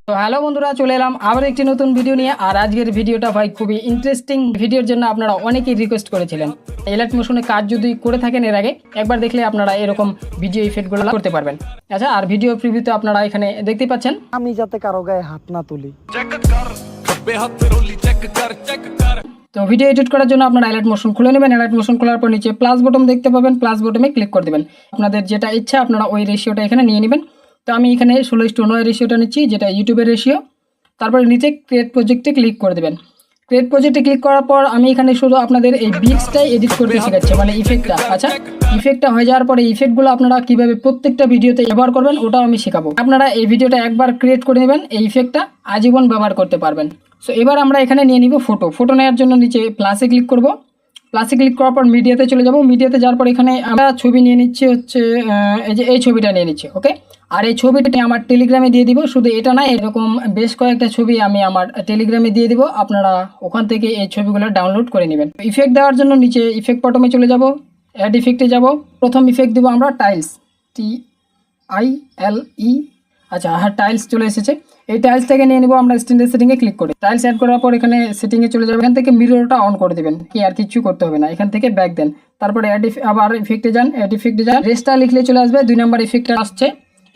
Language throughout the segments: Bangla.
তো হ্যালো বন্ধুরা, চলে এলাম আবার একটি নতুন ভিডিও নিয়ে। আর আজকের ভিডিওটা ভাই খুবই ইন্টারেস্টিং। ভিডিওর জন্য আপনারা অনেকেই রিকোয়েস্ট করেছিলেন। এলাইট মোশনে কাজ যদি করে থাকেন এর আগে, একবার দেখলে আপনারা এরকম ভিডিও ইফেক্টগুলো করতে পারবেন। আচ্ছা, আর ভিডিও প্রিভিউতে আপনারা এখানে দেখতে পাচ্ছেন আমি যাতে কারো গায়ে হাত না তুলি। তো ভিডিও এডিট করার জন্য আপনারা এলাইট মোশন খুলে নেবেন। এলাইট মোশন খোলার পর নিচে প্লাস বটন দেখতে পাবেন, প্লাস বটনে ক্লিক করে দেবেন। আপনাদের যেটা ইচ্ছা আপনারা ওই রেশিওটা এখানে নিয়ে নেবেন। তো আমি এখানে 16:9 রেশিওটা নিচ্ছি, যেটা ইউটিউবের রেশিও। তারপরে নিচে ক্রিয়েট প্রজেক্টে ক্লিক করে দেবেন। ক্রিয়েট প্রজেক্টে ক্লিক করার পর আমি এখানে শুধু আপনাদের এই বিটসটাই এডিট করতে শেখাচ্ছি, মানে ইফেক্টটা। আচ্ছা, ইফেক্টটা হয়ে যাওয়ার পরে ইফেক্টগুলো আপনারা কীভাবে প্রত্যেকটা ভিডিওতে ব্যবহার করবেন ওটাও আমি শেখাবো। আপনারা এই ভিডিওটা একবার ক্রিয়েট করে নেবেন, এই ইফেক্টটা আজীবন ব্যবহার করতে পারবেন। সো এবার আমরা এখানে নিয়ে নিব ফটো নেওয়ার জন্য নিচে প্লাসে ক্লিক করব। প্লাসে ক্লিক করার পর মিডিয়াতে চলে যাব। মিডিয়াতে যাওয়ার পর এখানে আমরা ছবি নিয়ে নিচ্ছি, হচ্ছে এই ছবিটা নিয়ে নিচ্ছি। ওকে, আর এই ছবিটা আমার টেলিগ্রামে দিয়ে দিব। শুধু এটা না, এরকম বেশ কয়েকটা ছবি আমি আমার টেলিগ্রামে দিয়ে দিব। আপনারা ওখান থেকে এই ছবিগুলো ডাউনলোড করে নেবেন। ইফেক্ট দেওয়ার জন্য নিচে ইফেক্ট বটমে চলে যাব, অ্যাড ইফেক্টে যাব। প্রথম ইফেক্ট দেবো আমরা টাইলস, TILE। আচ্ছা, হ্যাঁ, টাইলস চলে এসেছে। এই টাইলস থেকে নিয়ে নেবো আমরা স্ট্যান্ডার্ড সেটিংয়ে ক্লিক করে। টাইলস অ্যাড করার পর এখানে সেটিংয়ে চলে যাবে। এখান থেকে মিররটা অন করে দেবেন, কি আর কিছু করতে হবে না। এখান থেকে ব্যাক দেন, তারপরে আবার ইফেক্টে যান, অ্যাড ইফেক্টে যান। রেস্টটা লিখলে চলে আসবে। 2 নম্বর ইফেক্টটা আসছে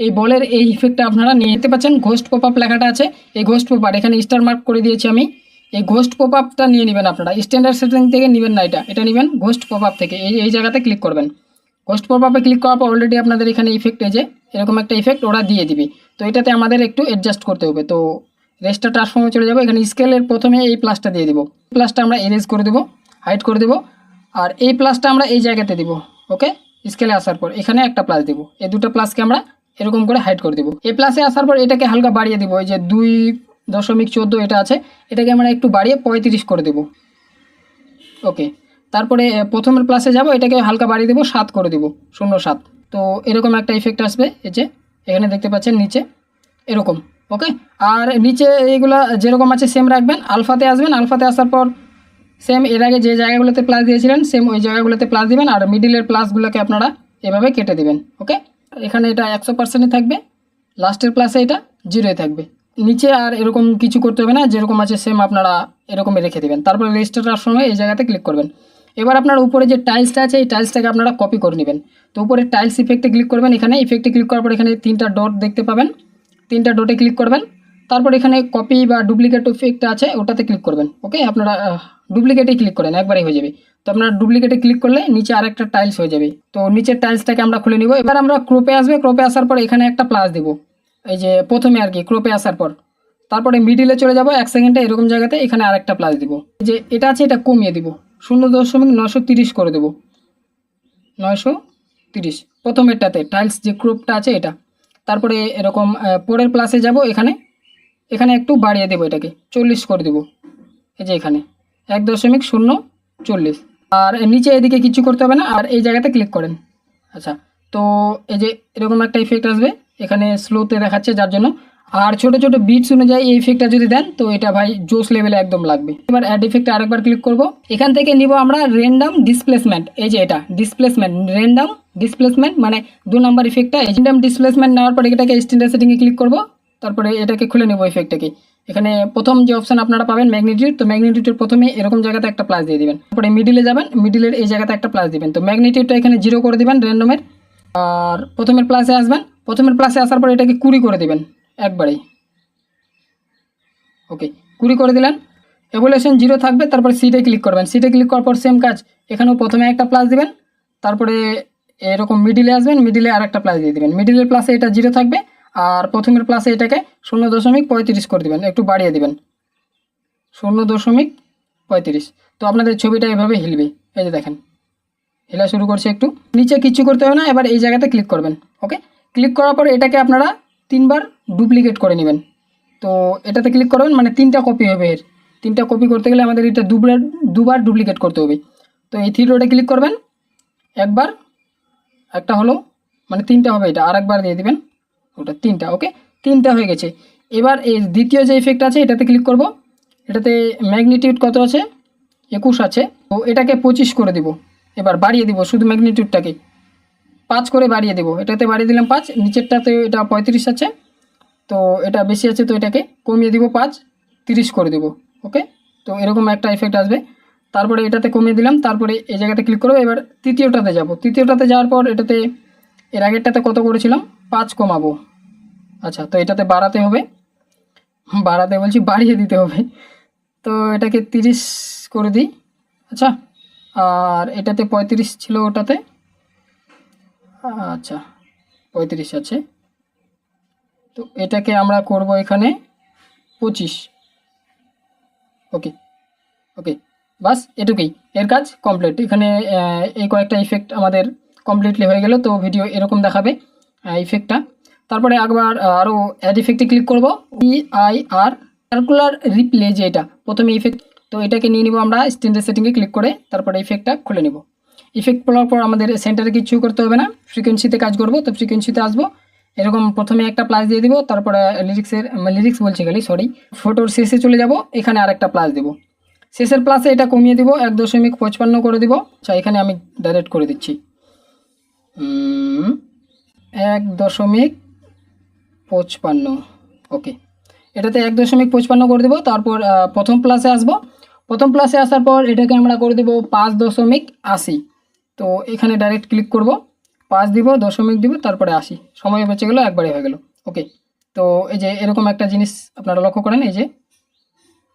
এই বলের এই ইফেক্টটা আপনারা নিয়ে নিতে পাচ্ছেন। ঘোস্ট পপ আপ লেখাটা আছে, এই ঘোস্ট পপ আপ এখানে স্টার মার্ক করে দিয়েছি আমি। এই ঘোস্ট পপ আপটা নিয়ে নেবেন আপনারা, স্ট্যান্ডার্ড সেটিং থেকে নেবেন না, এটা নেবেন ঘোস্ট পপ আপ থেকে। এই জায়গাতে ক্লিক করবেন। ঘোস্ট পপ আপে ক্লিক করার পর অলরেডি আপনাদের এখানে ইফেক্ট যে এরকম একটা ইফেক্ট ওরা দিয়ে দিবে। তো এটাতে আমাদের একটু অ্যাডজাস্ট করতে হবে। তো রেস্টটা ট্রান্সফর্মে চলে যাবো। এখানে স্কেলের প্রথমে এই প্লাসটা দিয়ে দিব। প্লাসটা আমরা এরেজ করে দেবো, হাইড করে দেবো। আর এই প্লাসটা আমরা এই জায়গাতে দিব। ওকে, স্কেলে আসার পর এখানে একটা প্লাস দিব। এই দুটো প্লাসকে আমরা এরকম করে হাইড করে দেবো। এই প্লাসে আসার পর এটাকে হালকা বাড়িয়ে দিব। এই যে 2.14 এটা আছে, এটাকে আমরা একটু বাড়িয়ে 35 করে দেবো। ওকে, তারপরে প্রথমের প্লাসে যাব, এটাকে হালকা বাড়িয়ে দেবো, 7 করে দেবো, 0.7। তো এরকম একটা ইফেক্ট আসবে। এই যে এখানে দেখতে পাচ্ছেন নিচে এরকম। ওকে, আর নিচে এইগুলো যেরকম আছে সেম রাখবেন। আলফাতে আসবেন, আলফাতে আসার পর সেম এর আগে যে জায়গাগুলোতে প্লাস দিয়েছিলেন সেম ওই জায়গাগুলোতে প্লাস দিবেন। আর মিডিলের প্লাসগুলোকে আপনারা এভাবে কেটে দেবেন। ওকে, এখানে এটা 100%ই থাকবে, লাস্টের প্লাসে এটা 0-ই থাকবে। নিচে আর এরকম কিছু করতে হবে না, যেরকম আছে সেম আপনারা এরকমই রেখে দেবেন। তারপরে রেজিস্টার সময় এই জায়গাতে ক্লিক করবেন। এবার আপনার উপরে যে টাইলসটা আছে এই টাইলসটাকে আপনারা কপি করে নেবেন। তো উপরে টাইলস ইফেক্টে ক্লিক করবেন। এখানে ইফেক্টে ক্লিক করার পর এখানে 3টা ডট দেখতে পাবেন, 3টা ডটে ক্লিক করবেন। তারপর এখানে কপি বা ডুপ্লিকেট ইফেক্টটা আছে ওটাতে ক্লিক করবেন। ওকে, আপনারা ডুপ্লিকেটে ক্লিক করেন, একবারই হয়ে যাবে। তো আপনারা ডুপ্লিকেটে ক্লিক করলে নিচে আরেকটা টাইলস হয়ে যাবে। তো নিচের টাইলসটাকে আমরা খুলে নিব। এবার আমরা ক্রপে আসবে, ক্রপে আসার পর এখানে একটা প্লাস দিব, এই যে প্রথমে আর কি ক্রপে আসার পর। তারপরে মিডিলে চলে যাব 1 সেকেন্ডে, এরকম জায়গাতে এখানে আরেকটা প্লাস দিব। যে এটা আছে এটা কমিয়ে দিব, 0.930 করে দেব, 930 প্রথমেরটাতে টাইলস যে ক্রপটা আছে এটা। তারপরে এরকম পরের প্লাসে যাব, এখানে একটু বাড়িয়ে দেবো, এটাকে 40 করে দেব। এই যে এখানে 1.040। আর নিচে এদিকে কিছু করতে হবে না, আর এই জায়গাতে ক্লিক করেন। আচ্ছা, তো এই যে এরকম একটা ইফেক্ট আসবে, এখানে স্লোতে দেখাচ্ছে যার জন্য। আর ছোট ছোট বিটস অনুযায়ী এই ইফেক্টটা যদি দেন তো এটা ভাই জোস লেভেলে একদম লাগবে। এবার অ্যাড ইফেক্টে আরেকবার ক্লিক করব। এখান থেকে নিব আমরা র্যান্ডম ডিসপ্লেসমেন্ট। এই যে এটা ডিসপ্লেসমেন্ট, র্যান্ডম ডিসপ্লেসমেন্ট মানে 2 নম্বর ইফেক্টটা। র্যান্ডম ডিসপ্লেসমেন্ট নেওয়ার পর এটাকে স্ট্যান্ডার্ড সেটিংয়ে ক্লিক করব। তারপরে এটাকে খুলে নেব ইফেক্টটাকে। এখানে প্রথম যে অপশন আপনারা পাবেন ম্যাগনিটিউড, তো ম্যাগনিটিউডের প্রথমে এরকম জায়গাতে একটা প্লাস দিয়ে দিবেন। তারপরে মিডিলে যাবেন, মিডিলের এই জায়গাতে একটা প্লাস দিবেন। তো ম্যাগনিটিউডটা এখানে 0 করে দিবেন র্যান্ডমের। আর প্রথমের প্লাসে আসবেন, প্রথমের প্লাসে আসার পর এটাকে 20 করে দিবেন একবারেই। ওকে, 20 করে দিলেন। এভুলেশন 0 থাকবে। তারপর সিটে ক্লিক করবেন। সিটে ক্লিক করার পর সেম কাজ, এখানেও প্রথমে একটা প্লাস দিবেন। তারপরে এরকম মিডিলে আসবেন, মিডিলে আরেকটা প্লাস দিয়ে দিবেন। মিডিলের প্লাসে এটা 0 থাকবে, আর প্রথমের প্লাসে এটাকে 0.35 করে দিবেন, একটু বাড়িয়ে দিবেন, 0.35। তো আপনাদের ছবিটা এভাবে হিলবে। এই যে দেখেন হিলা শুরু করছে একটু। নিচে কিছু করতে হবে না, এবার এই জায়গাতে ক্লিক করবেন। ওকে, ক্লিক করার পর এটাকে আপনারা 3বার ডুপ্লিকেট করে নেবেন। তো এটাতে ক্লিক করবেন, মানে 3টা কপি হবে। এর 3টা কপি করতে গেলে আমাদের এটা দুবার ডুপ্লিকেট করতে হবে। তো এই 3 ডটে ক্লিক করবেন, একবার, একটা হলো, মানে 3টা হবে। এটা আরেকবার দিয়ে দিবেন, ওটা 3টা। ওকে, 3টা হয়ে গেছে। এবার এই দ্বিতীয় যে ইফেক্ট আছে এটাতে ক্লিক করব। এটাতে ম্যাগনিটিউড কত আছে, 21 আছে। তো এটাকে 25 করে দিব, এবার বাড়িয়ে দিব শুধু ম্যাগনিটিউডটাকে। 5 করে বাড়িয়ে দেবো, এটাতে বাড়িয়ে দিলাম 5, নিচেরটাতে এটা 35 আছে, তো এটা বেশি আছে তো এটাকে কমিয়ে দিব 5, 30 করে দেবো। ওকে, তো এরকম একটা ইফেক্ট আসবে। তারপরে এটাতে কমিয়ে দিলাম, তারপরে এই জায়গাতে ক্লিক করবো। এবার তৃতীয়টাতে যাব, তৃতীয়টাতে যাওয়ার পর এটাতে এর আগেরটাতে কত করেছিলাম 5 কমাবো। আচ্ছা, তো এটাতে বাড়াতে হবে, বাড়াতে বলছি বাড়িয়ে দিতে হবে, তো এটাকে 30 করে দিই। আচ্ছা, আর এটাতে 35 ছিল ওটাতে, আচ্ছা 35 আছে, তো এটাকে আমরা করব এখানে 25। ওকে ওকে, বাস এটুকুই, এর কাজ কমপ্লিট। এখানে এই কয়েকটা ইফেক্ট আমাদের কমপ্লিটলি হয়ে গেল। তো ভিডিও এরকম দেখাবে ইফেক্টটা। তারপরে একবার আরও অ্যাড ইফেক্টে ক্লিক করব, EIR সার্কুলার রিপ্লে, যে এটা প্রথমে ইফেক্ট, তো এটাকে নিয়ে নিব আমরা স্ট্যান্ডার্ড সেটিংয়ে ক্লিক করে, তারপরে ইফেক্টটা খুলে নেব। ইফেক্ট খোলার পর আমাদের সেন্টারে কিছু করতে হবে না, ফ্রিকোয়েন্সিতে কাজ করব। তো ফ্রিকোয়েন্সিতে আসবো, এরকম প্রথমে একটা প্লাস দিয়ে দিব, তারপরে লিরিক্স বলছি খালি, সরি, ফটোর শেষে চলে যাব, এখানে আরেকটা প্লাস দেবো। শেষের প্লাসে এটা কমিয়ে দিব, 1.55 করে দিব। আচ্ছা, এখানে আমি ডাইরেক্ট করে দিচ্ছি 1.55। ওকে, এটাতে 1.55 করে দেবো। তারপর প্রথম প্লাসে আসবো, প্রথম প্লাসে আসার পর এটাকে আমরা করে দেবো 5.80। তো এখানে ডাইরেক্ট ক্লিক করব, 5 দিব, দশমিক দিব, তারপরে 80, সময় বেঁচে গেলো, একবারে হয়ে গেল। ওকে, তো এই যে এরকম একটা জিনিস আপনারা লক্ষ্য করেন, এই যে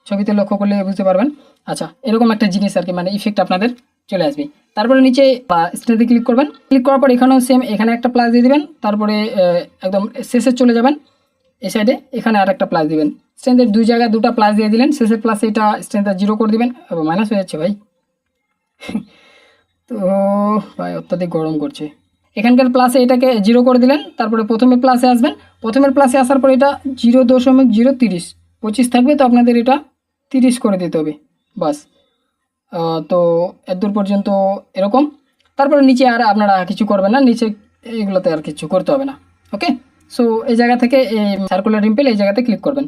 ছবিতে লক্ষ্য করলে বুঝতে পারবেন। আচ্ছা, এরকম একটা জিনিস আর কি, মানে ইফেক্ট আপনাদের চলে আসবে। তারপরে নিচে স্ট্যান্ডে ক্লিক করবেন, ক্লিক করার পর এখানেও সেম, এখানে একটা প্লাস দিয়ে দিবেন, তারপরে একদম শেষে চলে যাবেন, এই সাইডে এখানে আর একটা প্লাস দিবেন। স্ট্যান্ডের দুই জায়গায় দুটো প্লাস দিয়ে দিলেন, শেষের প্লাসে এটা স্ট্যান্ডটা 0 করে দিবেন, মাইনাস হয়ে যাচ্ছে ভাই তো ভাই অত্যাধিক গরম করছে। এখানকার প্লাসে এটাকে 0 করে দিলেন, তারপরে প্রথমে প্লাসে আসবেন, প্রথমের প্লাসে আসার পর এটা 0.030, 25 থাকবে, তো আপনাদের এটা 30 করে দিতে হবে, বাস। তো এতদূর পর্যন্ত এরকম। তারপরে নিচে আর আপনারা কিছু করবেন না, নিচে এগুলোতে আর কিছু করতে হবে না। ওকে, সো এই জায়গা থেকে এই সার্কুলার রিম্পেল এই জায়গাতে ক্লিক করবেন।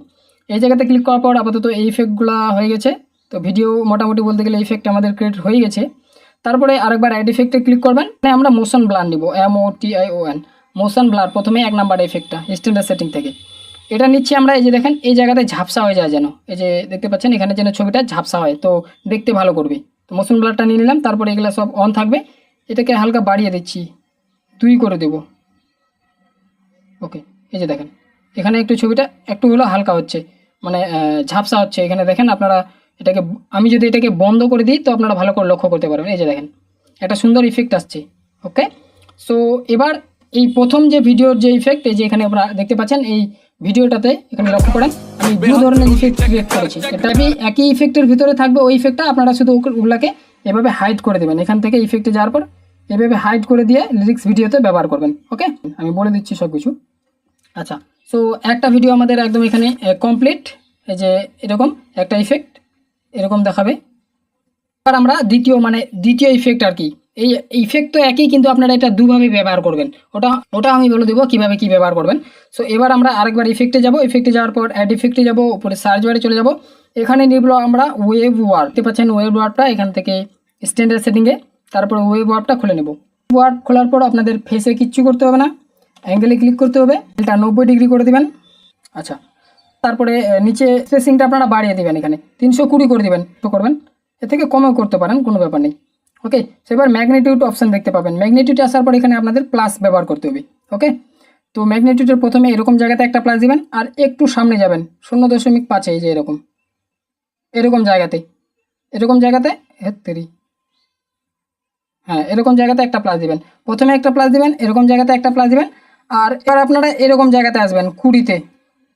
এই জায়গাতে ক্লিক করার পর আপাতত এই ইফেক্টগুলো হয়ে গেছে। তো ভিডিও মোটামুটি বলতে গেলে ইফেক্ট আমাদের ক্রিয়েট হয়ে গেছে। তারপরে আরেকবার অ্যাড ইফেক্টে ক্লিক করবেন, আমরা মোশন ব্লার নিব, MOTION, মোশন ব্লার, প্রথমে 1 নাম্বার ইফেক্টটা স্ট্যান্ডার্ড সেটিং থেকে এটা নিচ্ছি আমরা। এই যে দেখেন এই জায়গাতে ঝাপসা হয়ে যায় যেন, এই যে দেখতে পাচ্ছেন এখানে যেন ছবিটা ঝাপসা হয়, তো দেখতে ভালো করবে। তো মোশন ব্লারটা নিয়ে নিলাম, তারপরে এগুলো সব অন থাকবে, এটাকে হালকা বাড়িয়ে দিচ্ছি, 2 করে দেব। ওকে, এই যে দেখেন এখানে একটু ছবিটা একটু হলো হালকা হচ্ছে, মানে ঝাপসা হচ্ছে। এখানে দেখেন আপনারা এটাকে, আমি যদি এটাকে বন্ধ করে দিই তো আপনারা ভালো করে লক্ষ্য করতে পারবেন। এই যে দেখেন একটা সুন্দর ইফেক্ট আসছে। ওকে, সো এবার এই প্রথম যে ভিডিওর যে ইফেক্ট, এই যে এখানে আপনারা দেখতে পাচ্ছেন, এই ভিডিওটাতে এখানে লক্ষ্য করেন আমি 2 ধরনের ইফেক্ট ক্রিয়েট করেছি। এটা একই ইফেক্টের ভিতরে থাকবে ওই ইফেক্টটা, আপনারা শুধু ওগুলাকে এভাবে হাইড করে দেবেন। এখান থেকে ইফেক্টে যাওয়ার পর এভাবে হাইড করে দিয়ে লিরিক্স ভিডিওতে ব্যবহার করবেন। ওকে, আমি বলে দিচ্ছি সব কিছু। আচ্ছা, সো একটা ভিডিও আমাদের একদম এখানে কমপ্লিট। এই যে এরকম একটা ইফেক্ট এরকম দেখাবে। আর আমরা দ্বিতীয় ইফেক্ট আর কি, এই ইফেক্ট তো একই, কিন্তু আপনারা এটা দুভাবে ব্যবহার করবেন, ওটা আমি বলে দেবো কীভাবে কী ব্যবহার করবেন। সো এবার আমরা আরেকবার ইফেক্টে যাব, ইফেক্টে যাওয়ার পর অ্যাড ইফেক্টে যাব, উপরে সার্চ বারে চলে যাব, এখানে নিব আমরা ওয়েভ ওয়ার্ড, দেখতে পাচ্ছেন ওয়েভ ওয়ার্ডটা এখান থেকে স্ট্যান্ডার্ড সেটিংয়ে, তারপরে ওয়েভ ওয়ার্ডটা খুলে নেব। ওয়ার্ড খোলার পর আপনাদের ফেসে কিচ্ছু করতে হবে না, অ্যাঙ্গেলে ক্লিক করতে হবে, এটা 90 ডিগ্রি করে দেবেন। আচ্ছা, তারপরে নিচে স্পেসিংটা আপনারা বাড়িয়ে দেবেন, এখানে 320 করে দেবেন, তো করবেন, এর থেকে কমেও করতে পারেন, কোনো ব্যাপার নেই। ওকে, সেবার ম্যাগনিটিউড অপশান দেখতে পাবেন, ম্যাগনিটিউড আসার পর এখানে আপনাদের প্লাস ব্যবহার করতে হবে। ওকে, তো ম্যাগনিটিউডের প্রথমে এরকম জায়গাতে একটা প্লাস দিবেন, আর একটু সামনে যাবেন 0.5, এই যে এরকম জায়গাতে হ্যাঁ এরকম জায়গাতে একটা প্লাস দিবেন, প্রথমে একটা প্লাস দিবেন, এরকম জায়গাতে একটা প্লাস দিবেন, আর এবার আপনারা এরকম জায়গাতে আসবেন 20-তে,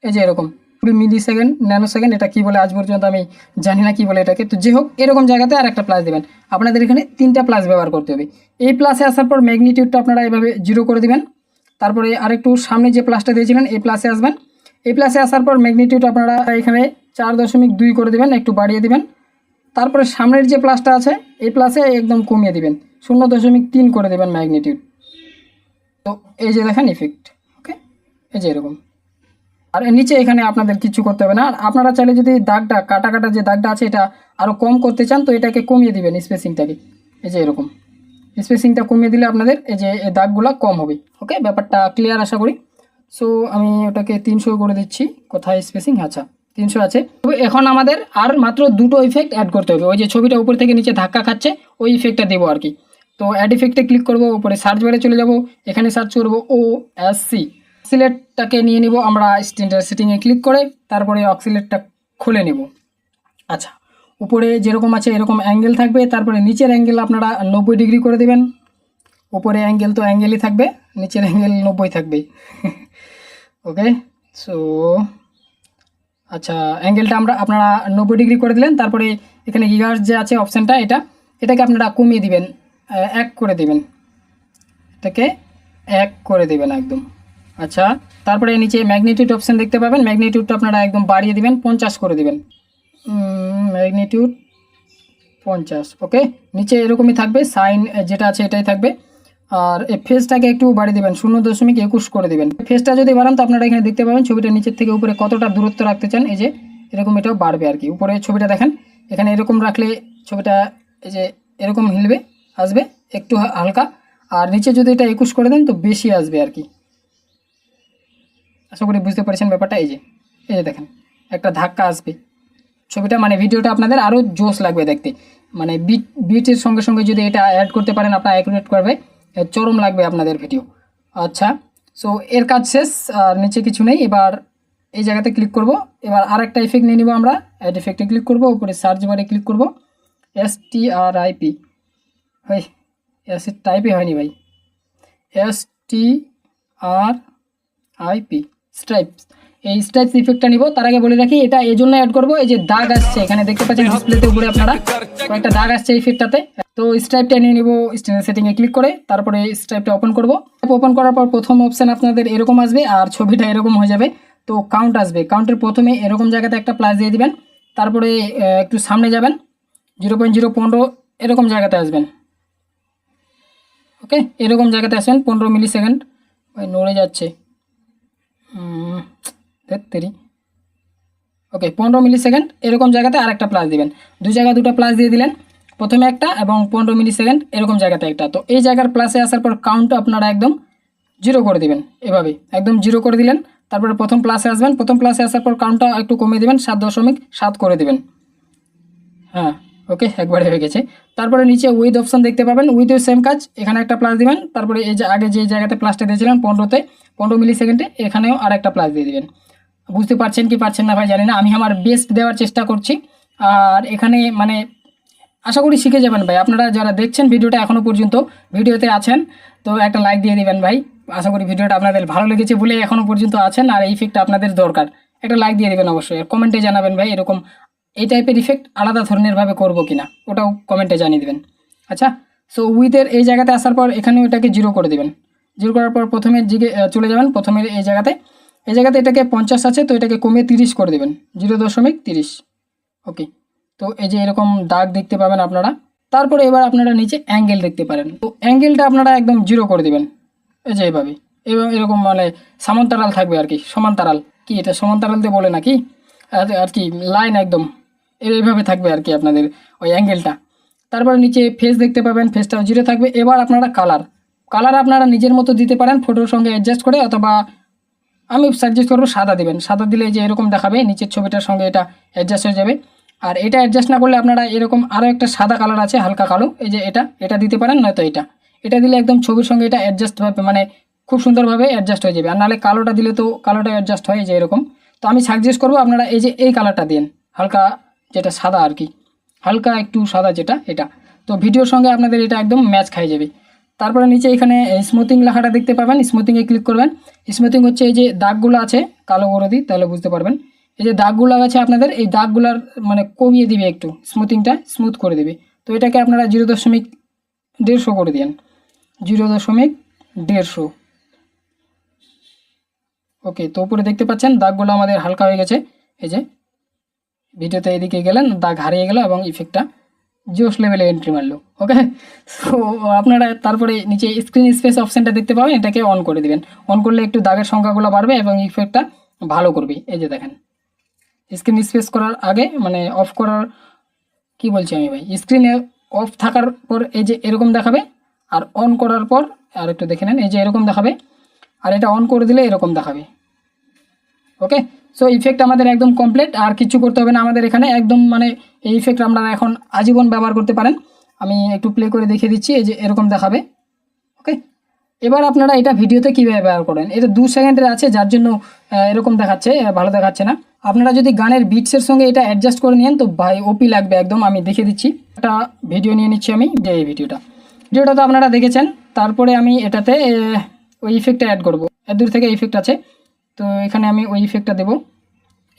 এই যে এরকম 20 মিলি সেকেন্ড, ন্যানো সেকেন্ড, এটা কী বলে আজ পর্যন্ত আমি জানি না কী বলে এটাকে, তো যে হোক এরকম জায়গাতে আর একটা প্লাস দেবেন। আপনাদের এখানে 3টা প্লাস ব্যবহার করতে হবে। এই প্লাসে আসার পর ম্যাগনিটিউডটা আপনারা এভাবে 0 করে দিবেন, তারপরে আরেকটু সামনে যে প্লাসটা দিয়েছিলেন এই প্লাসে আসবেন, এই প্লাসে আসার পর ম্যাগনিটিউড আপনারা এখানে 4.2 করে দেবেন, একটু বাড়িয়ে দিবেন, তারপরে সামনের যে প্লাসটা আছে এই প্লাসে একদম কমিয়ে দিবেন, 0.3 করে দেবেন ম্যাগনিটিউড। তো এই যে দেখেন ইফেক্ট। ওকে, এই যে এরকম, আর এর নিচে এখানে আপনাদের কিছু করতে হবে না। আর আপনারা চাইলে যদি দাগটা কাটা যে দাগটা আছে এটা আরও কম করতে চান তো এটাকে কমিয়ে দিবেন, স্পেসিংটাকে, এই যে এরকম স্পেসিংটা কমিয়ে দিলে আপনাদের এই যে এই দাগগুলো কম হবে। ওকে, ব্যাপারটা ক্লিয়ার আশা করি। সো আমি ওটাকে 300 করে দিচ্ছি। কোথায় স্পেসিং? আচ্ছা 300 আছে। তবে এখন আমাদের আর মাত্র দুটো ইফেক্ট অ্যাড করতে হবে। ওই যে ছবিটা উপর থেকে নিচে ধাক্কা খাচ্ছে ওই ইফেক্টটা দেবো আর কি। তো অ্যাড ইফেক্টে ক্লিক করব, উপরে সার্চ বারে চলে যাব, এখানে সার্চ করব OSC। অক্সিলেটটাকে নিয়ে নিব আমরা স্ট্যান্ডার্ড সেটিংয়ে ক্লিক করে, তারপরে অক্সিলেটটা খুলে নেব। আচ্ছা, উপরে যেরকম আছে এরকম অ্যাঙ্গেল থাকবে, তারপরে নিচের অ্যাঙ্গেল আপনারা 90 ডিগ্রি করে দেবেন। উপরে অ্যাঙ্গেল তো অ্যাঙ্গেলই থাকবে, নিচের অ্যাঙ্গেল 90 থাকবে। ওকে, সো আচ্ছা অ্যাঙ্গেলটা আপনারা 90 ডিগ্রি করে দিলেন। তারপরে এখানে গিগার্স যে আছে অপশানটা, এটাকে আপনারা কমিয়ে দিবেন, 1 করে দিবেন, এটাকে 1 করে দিবেন একদম। আচ্ছা, তারপরে নিচে ম্যাগনিটিউড অপশান দেখতে পাবেন, ম্যাগনিটিউডটা আপনারা একদম বাড়িয়ে দিবেন, 50 করে দিবেন। ম্যাগনিটিউড 50। ওকে, নিচে এরকমই থাকবে, সাইন যেটা আছে এটাই থাকবে। আর এই ফেসটাকে একটু বাড়িয়ে দেবেন, 0.21 করে দেবেন। ফেসটা যদি বাড়ান তো আপনারা এখানে দেখতে পাবেন ছবিটা নিচের থেকে উপরে কতটা দূরত্ব রাখতে চান। এই যে এরকম এটাও বাড়বে আর কি। উপরে ছবিটা দেখেন, এখানে এরকম রাখলে ছবিটা এই যে এরকম হিলবে, আসবে একটু হালকা। আর নিচে যদি এটা 21 করে দেন তো বেশি আসবে আর কি। আশা করি বুঝতে পারছেন ব্যাপারটা। এই যে দেখেন একটা ধাক্কা আসবে ছবিটা, মানে ভিডিওটা আপনাদের আরও জোশ লাগবে দেখতে। মানে বিটের সঙ্গে সঙ্গে যদি এটা অ্যাড করতে পারেন আপনার অ্যাকুরেট করবে, চরম লাগবে আপনাদের ভিডিও। আচ্ছা, সো এর কাজ শেষ, আর নিচে কিছু নেই। এবার এই জায়গাতে ক্লিক করব, এবার আর একটা ইফেক্ট নিয়ে নিব আমরা। অ্যাড ইফেক্টে ক্লিক করব, উপরে সার্চ বারে ক্লিক করব, STRIP। ভাই টাইপই হয়নি ভাই, STRIP, স্ট্রাইপস। এই স্ট্রাইপস ইফেক্টটা নিব। তার আগে বলে রাখি এটা এই জন্য অ্যাড করবো, এই যে দাগ আসছে এখানে দেখতে পাচ্ছেন ডিসপ্লেতে উপরে আপনারা কয়েকটা দাগ আসছে এই ইফেক্টটাতে। তো স্ট্রাইপটা নিয়ে নিব, স্ট্যান্ডার্ড সেটিংয়ে ক্লিক করে তারপরে স্ট্রাইপটা ওপেন করব। ওপেন করার পর প্রথম অপশান আপনাদের এরকম আসবে আর ছবিটা এরকম হয়ে যাবে। তো কাউন্ট আসবে, কাউন্টের প্রথমে এরকম জায়গাতে একটা প্লাস দিয়ে দিবেন, তারপরে একটু সামনে যাবেন 0.015 এরকম জায়গাতে আসবেন। ওকে, এরকম জায়গাতে আসবেন 15 মিলি সেকেন্ড। নড়ে যাচ্ছে, তেরি। ওকে, 15 মিলি সেকেন্ড এরকম জায়গাতে আর একটা প্লাস দিবেন। দুই জায়গায় দুটো প্লাস দিয়ে দিলেন, প্রথমে একটা এবং 15 মিলি সেকেন্ড এরকম জায়গাতে একটা। তো এই জায়গার প্লাসে আসার পর কাউন্ট আপনারা একদম 0 করে দিবেন, এভাবে একদম 0 করে দিলেন। তারপরে প্রথম প্লাসে আসবেন, প্রথম প্লাসে আসার পর কাউন্টটা একটু কমিয়ে দেবেন, 7.7 করে দেবেন। হ্যাঁ, ওকে, একবারে হয়ে গেছে। তারপরে নিচে উইথ অপশান দেখতে পাবেন, উইথেও সেম কাজ, এখানে একটা প্লাস দিবেন। তারপরে এই যে আগে যে জায়গাতে প্লাসটা দিয়েছিলেন 15 মিলি সেকেন্ডে, এখানেও আর একটা প্লাস দিয়ে দিবেন। বুঝতে পারছেন কি পারছেন না ভাই জানি না, আমি আমার বেস্ট দেওয়ার চেষ্টা করছি। আর এখানে মানে আশা করি শিখে যাবেন ভাই। আপনারা যারা দেখছেন ভিডিওটা এখনও পর্যন্ত ভিডিওতে আছেন তো একটা লাইক দিয়ে দিবেন ভাই। আশা করি ভিডিওটা আপনাদের ভালো লেগেছে বলে এখনও পর্যন্ত আছেন, আর এই ইফেক্টটা আপনাদের দরকার, একটা লাইক দিয়ে দেবেন অবশ্যই। আর কমেন্টে জানাবেন ভাই এরকম এই টাইপের ইফেক্ট আলাদা ধরনেরভাবে করবো কিনা, ওটাও কমেন্টে জানিয়ে দেবেন। আচ্ছা, সো উইথের এই জায়গাতে আসার পর এখানে ওটাকে 0 করে দেবেন। 0 করার পর প্রথমের দিকে চলে যাবেন, প্রথমের এই জায়গাতে এটাকে 50 আছে তো এটাকে কমিয়ে 30 করে দেবেন, 0.30। ওকে, তো এই যে এরকম দাগ দেখতে পাবেন আপনারা। তারপরে এবার আপনারা নিচে অ্যাঙ্গেল দেখতে পারেন, তো অ্যাঙ্গেলটা আপনারা একদম 0 করে দেবেন, এই যে এইভাবে। এবং এরকম মানে সমান্তরাল থাকবে আর কি, সমান্তরাল কি এটা সমান্তরাল দিয়ে বলে নাকি আর কি, লাইন একদম এইভাবে থাকবে আর কি আপনাদের ওই অ্যাঙ্গেলটা। তারপরে নিচে ফেস দেখতে পাবেন, ফেসটাও 0 থাকবে। এবার আপনারা কালার আপনারা নিজের মতো দিতে পারেন ফটোর সঙ্গে অ্যাডজাস্ট করে, অথবা আমি সাজেস্ট করবো সাদা দিবেন। সাদা দিলে যে এরকম দেখাবে নিচের ছবিটার সঙ্গে এটা অ্যাডজাস্ট হয়ে যাবে। আর এটা অ্যাডজাস্ট না করলে আপনারা এরকম আরও একটা সাদা কালার আছে হালকা কালো, এই যে এটা দিতে পারেন, নয়তো এটা দিলে একদম ছবির সঙ্গে এটা অ্যাডজাস্ট হবে, মানে খুব সুন্দরভাবে অ্যাডজাস্ট হয়ে যাবে। আর নাহলে কালোটা দিলে তো কালোটা অ্যাডজাস্ট হয় যে এরকম। তো আমি সাজেস্ট করবো আপনারা এই যে এই কালারটা দিন, হালকা যেটা সাদা আর কি, হালকা একটু সাদা যেটা এটা। তো ভিডিওর সঙ্গে আপনাদের এটা একদম ম্যাচ খাই যাবে। তারপরে নিচে এখানে স্মুথিং লেখাটা দেখতে পাবেন, স্মুথিংয়ে ক্লিক করবেন। স্মুথিং হচ্ছে এই যে দাগগুলো আছে, কালো করে দিই তাহলে বুঝতে পারবেন। এই যে দাগগুলো আছে আপনাদের, এই দাগগুলার মানে কমিয়ে দিবে একটু, স্মুথিংটা স্মুথ করে দেবে। তো এটাকে আপনারা 0.150 করে দিন, 0.150। ওকে, তো উপরে দেখতে পাচ্ছেন দাগগুলো আমাদের হালকা হয়ে গেছে। এই যে ভিডিওতে এদিকে গেলেন দাগ হারিয়ে গেল এবং ইফেক্টটা জোশ লেভেলে এন্ট্রি মারলো। ওকে, সো আপনারা তারপরে নিচে স্ক্রিন স্পেস অপশানটা দেখতে পাবেন, এটাকে অন করে দিবেন। অন করলে একটু দাগের সংখ্যাগুলো বাড়বে এবং ইফেক্টটা ভালো করবে। এই যে দেখেন স্ক্রিন স্পেস করার আগে মানে অফ করার কি বলছি আমি ভাই, স্ক্রিনে অফ থাকার পর এই যে এরকম দেখাবে, আর অন করার পর আর একটু দেখে নেন, এই যে এরকম দেখাবে, আর এটা অন করে দিলে এরকম দেখাবে। ওকে, সো ইফেক্ট আমাদের একদম কমপ্লিট, আর কিছু করতে হবে না আমাদের এখানে, একদম মানে এই ইফেক্ট আপনারা এখন আজীবন ব্যবহার করতে পারেন। আমি একটু প্লে করে দেখিয়ে দিচ্ছি, এই যে এরকম দেখাবে। ওকে, এবার আপনারা এটা ভিডিওতে কীভাবে ব্যবহার করেন, এটা 2 সেকেন্ডের আছে যার জন্য এরকম দেখাচ্ছে, ভালো দেখাচ্ছে না। আপনারা যদি গানের বিটসের সঙ্গে এটা অ্যাডজাস্ট করে নেন তো ভাই ওপি লাগবে একদম। আমি দেখিয়ে দিচ্ছি, একটা ভিডিও নিয়ে নিচ্ছি আমি, যে এই ভিডিওটা তো আপনারা দেখেছেন। তারপরে আমি এটাতে ওই ইফেক্টটা অ্যাড করবো, এর দূর থেকে ইফেক্ট আছে, তো এখানে আমি ওই ইফেক্টটা দেবো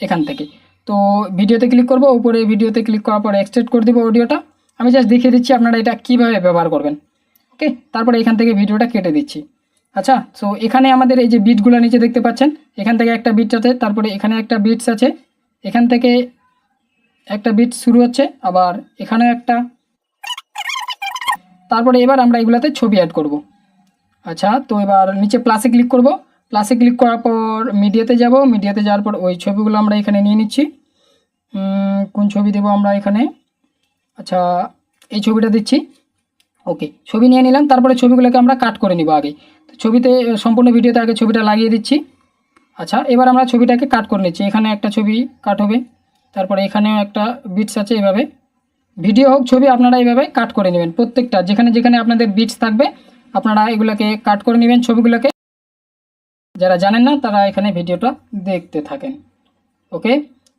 এখান থেকে। তো ভিডিওতে ক্লিক করব, উপরে ভিডিওতে ক্লিক করার পরে এক্সট্রাক্ট করে দেবো অডিওটা। আমি জাস্ট দেখিয়ে দিচ্ছি আপনারা এটা কীভাবে ব্যবহার করবেন। ওকে, তারপরে এখান থেকে ভিডিওটা কেটে দিচ্ছি। আচ্ছা, সো এখানে আমাদের এই যে বিটগুলো নিচে দেখতে পাচ্ছেন, এখান থেকে একটা বিট আছে, তারপরে এখানে একটা বিটস আছে, এখান থেকে একটা বিট শুরু হচ্ছে, আবার এখানেও একটা, তারপরে এবার আমরা এগুলাতে ছবি অ্যাড করব। আচ্ছা, তো এবার নিচে প্লাসে ক্লিক করব, প্লাসে ক্লিক করার পর মিডিয়াতে যাব, মিডিয়াতে যাওয়ার পর ওই ছবিগুলো আমরা এখানে নিয়ে নিচ্ছি। কোন ছবি দেবো আমরা এখানে, আচ্ছা এই ছবিটা দিচ্ছি। ওকে, ছবি নিয়ে নিলাম, তারপরে ছবিগুলোকে আমরা কাট করে নিব আগে। তো ছবিতে সম্পূর্ণ ভিডিওতে আগে ছবিটা লাগিয়ে দিচ্ছি। আচ্ছা, এবার আমরা ছবিটাকে কাট করে নিচ্ছি, এখানে একটা ছবি কাট হবে, তারপরে এখানেও একটা বিটস আছে, এভাবে ভিডিও হোক ছবি আপনারা এইভাবে কাট করে নেবেন প্রত্যেকটা, যেখানে যেখানে আপনাদের বিটস থাকবে আপনারা এগুলোকে কাট করে নেবেন ছবিগুলোকে। যারা জানেন না তারা এখানে ভিডিওটা দেখতে থাকেন। ওকে,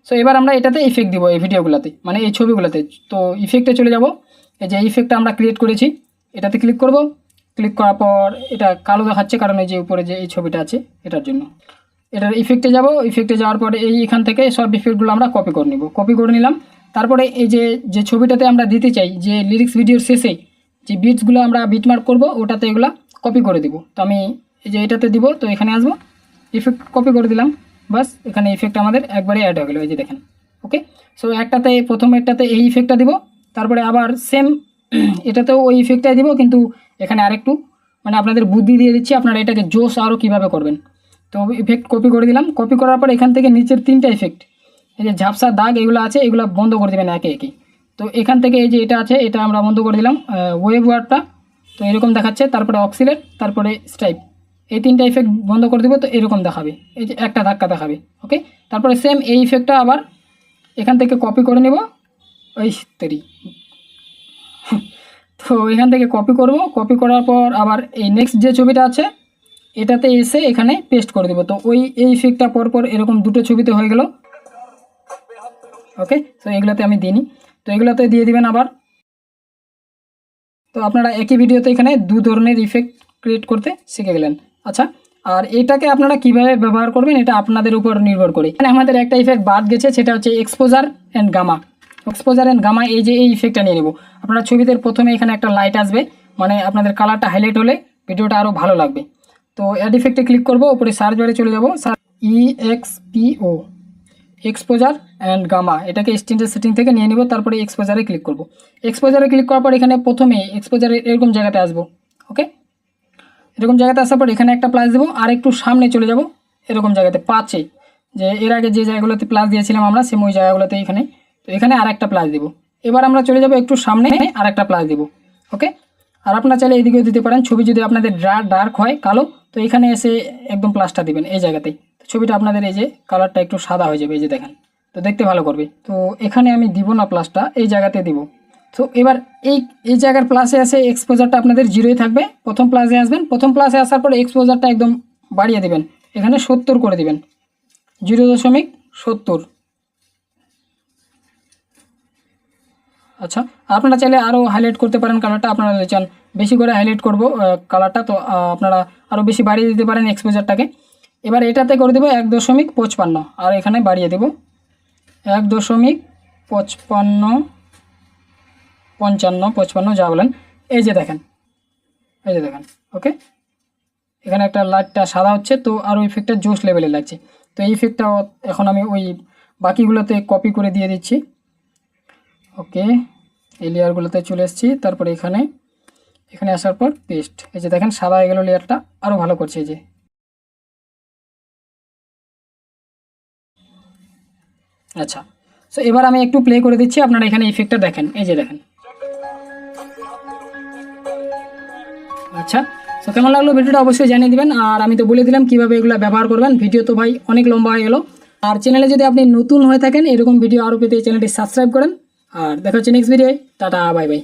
সো এবার আমরা এটাতে ইফেক্ট দিব, এই ভিডিওগুলোতে মানে এই ছবিগুলোতে। তো ইফেক্টে চলে যাব, এই যে ইফেক্টটা আমরা ক্রিয়েট করেছি এটাতে ক্লিক করব। ক্লিক করার পর এটা কালো দেখাচ্ছে কারণ এই যে উপরে যে এই ছবিটা আছে এটার জন্য। এটার ইফেক্টে যাব, ইফেক্টে যাওয়ার পরে এখান থেকে সব ইফেক্টগুলো আমরা কপি করে নিব, কপি করে নিলাম। তারপরে এই যে ছবিটাতে আমরা দিতে চাই, যে লিরিক্স ভিডিওর শেষে যে বিটসগুলো আমরা বিটমার্ক করব ওটাতে এগুলো কপি করে দিব। তো আমি এই যে এটাতে দিব, তো এখানে আসবো, ইফেক্ট কপি করে দিলাম, বাস এখানে ইফেক্ট আমাদের একবারে অ্যাড হয়ে গেলো, এই যে দেখেন। ওকে, সো একটাতে প্রথম একটাতে এই ইফেক্টটা দিব, তারপরে আবার সেম এটাতেও ওই ইফেক্টটাই দিব, কিন্তু এখানে আরেকটু মানে আপনাদের বুদ্ধি দিয়ে দিচ্ছি আপনারা এটাকে জোস আরও কীভাবে করবেন। তো ইফেক্ট কপি করে দিলাম, কপি করার পর এখান থেকে নিচের 3টা ইফেক্ট, এই যে ঝাপসা দাগ এগুলো আছে এগুলো বন্ধ করে দেবেন একে একে। তো এখান থেকে এই যে এটা আছে এটা আমরা বন্ধ করে দিলাম, ওয়েভ ওয়ার্ডটা, তো এরকম দেখাচ্ছে, তারপরে অক্সিলেট, তারপরে স্ট্রাইপ, এই 3টা ইফেক্ট বন্ধ করে দেবো, তো এরকম দেখাবে, এই যে একটা ধাক্কা দেখাবে। ওকে, তারপরে সেম এই ইফেক্টটা আবার এখান থেকে কপি করে নেব, ওই তেরি তো এখান থেকে কপি করব, কপি করার পর আবার এই নেক্সট যে ছবিটা আছে এটাতে এসে এখানে পেস্ট করে দেবো। তো এই ইফেক্টটা পরপর এরকম দুটো ছবিতে হয়ে গেল। ওকে, তো এগুলোতে আমি দিইনি, তো এগুলোতে দিয়ে দিবেন আবার। তো আপনারা একই ভিডিওতে এখানে 2 ধরনের ইফেক্ট ক্রিয়েট করতে শিখে গেলেন। আচ্ছা, আর এটাকে আপনারা কিভাবে ব্যবহার করবেন এটা আপনাদের উপর নির্ভর করে। এখানে আমাদের একটা ইফেক্ট বাদ গেছে, সেটা হচ্ছে exposure and gamma. Exposure and gamma, এই যে এই ইফেক্টটা নিয়ে নেব। আপনারা ছবিতে প্রথমে এখানে একটা লাইট আসবে, মানে আপনাদের কালারটা হাইলাইট হলে ভিডিওটা আরও ভালো লাগবে। তো অ্যাড ইফেক্টে ক্লিক করব, উপরে সার্চ বারে চলে যাব, EXPO এক্সপোজার অ্যান্ড গামা, এটাকে স্ট্যান্ডার্ড সেটিং থেকে নিয়ে নিব, তারপরে এক্সপোজারে ক্লিক করব। এক্সপোজারে ক্লিক করার পর এখানে প্রথমে এক্সপোজারে এরকম জায়গাতে আসবো। ওকে, এরকম জায়গাতে আসার পর এখানে একটা প্লাস দেবো, আর একটু সামনে চলে যাব এরকম জায়গাতে 5-এ, যে এর আগে যে জায়গাগুলোতে প্লাস দিয়েছিলাম আমরা সেম ওই জায়গাগুলোতে এখানে, তো এখানে আর একটা প্লাস দেবো। এবার আমরা চলে যাব একটু সামনে, আর একটা প্লাস দেবো। ওকে, আর আপনারা চাইলে এইদিকেও দিতে পারেন, ছবি যদি আপনাদের ডার্ক হয় কালো, তো এখানে এসে একদম প্লাসটা দিবেন এই জায়গাতেই, ছবিটা আপনাদের এই যে কালারটা একটু সাদা হয়ে যাবে, এই যে দেখেন, তো দেখতে ভালো করবে। তো এখানে আমি দিব না প্লাসটা, এই জায়গাতে দিব। তো এবার এই জায়গার প্লাসে আসে এক্সপোজারটা আপনাদের 0-ই থাকবে, প্রথম প্লাসে আসবেন, প্রথম প্লাসে আসার পরে এক্সপোজারটা একদম বাড়িয়ে দেবেন, এখানে 70 করে দেবেন, 0.70। আচ্ছা, আপনারা চাইলে আরও হাইলাইট করতে পারেন কালারটা, আপনারা যদি চান বেশি করে হাইলাইট করব কালারটা, তো আপনারা আরও বেশি বাড়িয়ে দিতে পারেন এক্সপোজারটাকে। এবার এটাতে করে দেবো 1.55, আর এখানে বাড়িয়ে দেবো 1.55 যা বলেন, এই যে দেখেন, এই যে দেখেন। ওকে, এখানে একটা লাইটটা সাদা হচ্ছে, তো আরও ইফেক্টটা জোস লেভেলে লাগছে। তো এই ইফেক্টটা এখন আমি ওই বাকিগুলোতে কপি করে দিয়ে দিচ্ছি। ওকে, এই লেয়ারগুলোতে চলে এসেছি, তারপরে এখানে আসার পর পেস্ট, এই যে দেখেন সাদা হয়ে গেল, লেয়ারটা আরও ভালো করছে। এই যে আচ্ছা, সো এবার আমি একটু প্লে করে দিচ্ছি, আপনারা এখানে ইফেক্টটা দেখেন, এই যে দেখেন। আচ্ছা, তো কেমন লাগলো ভিডিওটা অবশ্যই জানিয়ে দিবেন। আর আমি তো বলে দিলাম কিভাবে এগুলো ব্যবহার করবেন। ভিডিও তো ভাই অনেক লম্বা হয়ে গেল। আর চ্যানেলে যদি আপনি নতুন হয়ে থাকেন এরকম ভিডিও আরও পেতে চ্যানেলটি সাবস্ক্রাইব করেন। আর দেখা হচ্ছে next video. Tata, bye bye.